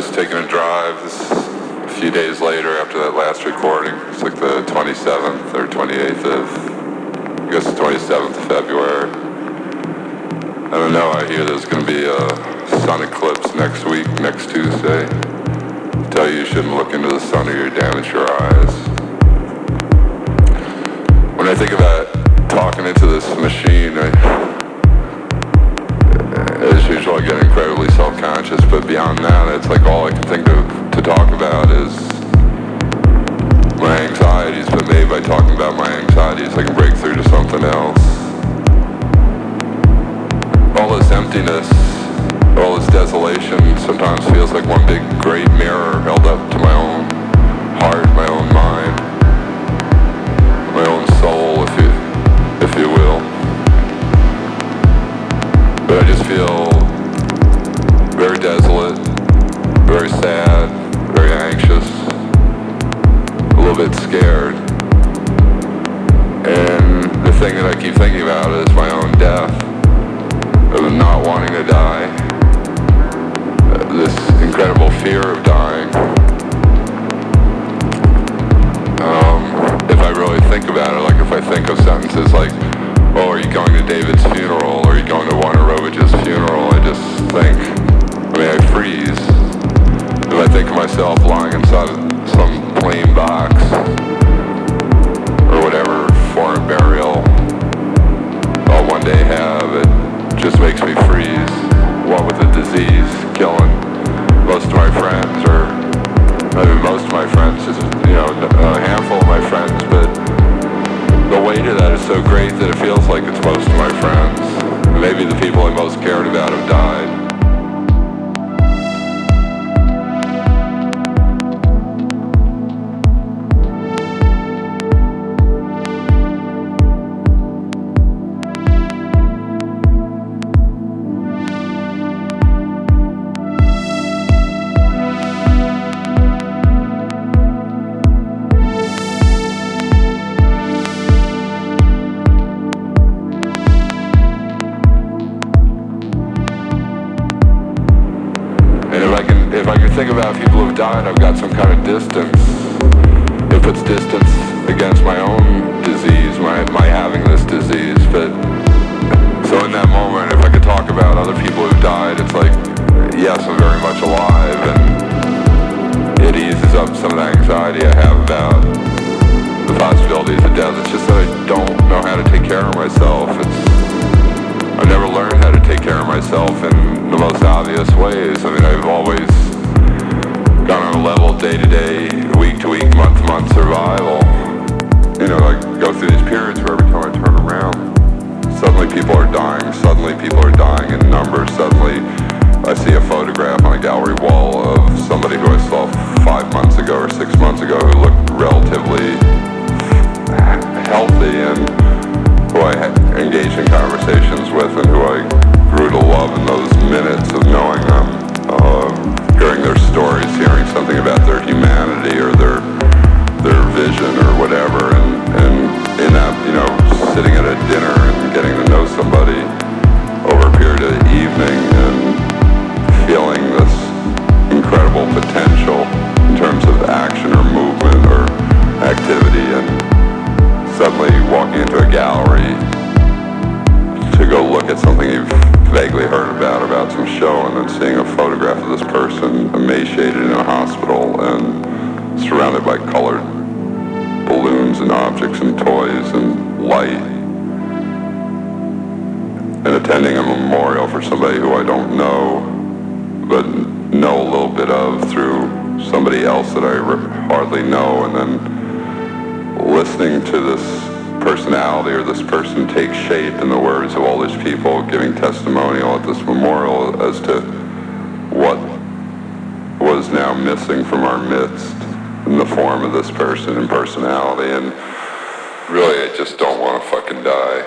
just taking a drive a few days later after that last recording. It's like the 27th or 28th of, I guess the 27th of February. I don't know, I hear there's going to be a sun eclipse next week, next Tuesday. Tell you shouldn't look into the sun or you'll damage your eyes. When I think about talking into this machine, as usual, I get incredibly self-conscious, but beyond that, it's like all I can think of to talk about is my anxieties, but maybe by talking about my anxieties, I can break through to something else. All this emptiness, all this desolation sometimes feels like one big great mirror held up to my own heart, my own mind, my own soul, if you will. But I just feel very desolate, very sad, very anxious, a little bit scared. And the thing that I keep thinking about is my own death, of not wanting to die, this incredible fear of dying. If I really think about it, like if I think of sentences like, oh, are you going to David's funeral? Or are you going to Wojnarowicz's funeral? I just think, I freeze. If I think of myself lying inside some plain box, or whatever foreign burial I'll one day have, it just makes me freeze. What with the disease killing most of my friends, or maybe most of my friends, just, a handful of my friends, but the weight of that is so great that it feels like it's most of my friends. Maybe the people I most cared about have died. Think about people who've died, I've got some kind of distance. It puts distance against my own disease, my having this disease. But so in that moment, if I could talk about other people who've died, it's like, yes, I'm very much alive, and it eases up some of the anxiety I have about the possibilities of death. It's just that I don't know how to take care of myself. I've never learned how to take care of myself in the most obvious ways. I've always gone on a level day-to-day, week-to-week, month-to-month survival. I go through these periods where every time I turn around, suddenly people are dying in numbers. Suddenly I see a photograph on a gallery wall of somebody who I saw 5 months ago or 6 months ago who looked relatively healthy and who I engaged in conversations with and who I grew to love in those minutes of knowing them. Hearing their stories, hearing something about their humanity or their vision or whatever, and in that, sitting at a dinner and getting to know somebody over a period of the evening and feeling this incredible potential in terms of action or movement or activity, and suddenly walking into a gallery to go look at something you've vaguely heard about some show, and then seeing a photograph of this person emaciated in a hospital and surrounded by colored balloons and objects and toys and light, and attending a memorial for somebody who I don't know, but know a little bit of through somebody else that I hardly know, and then listening to this personality or this person take shape in the words of all these people giving testimonial at this memorial as to what was now missing from our midst in the form of this person and personality. And really, I just don't want to fucking die.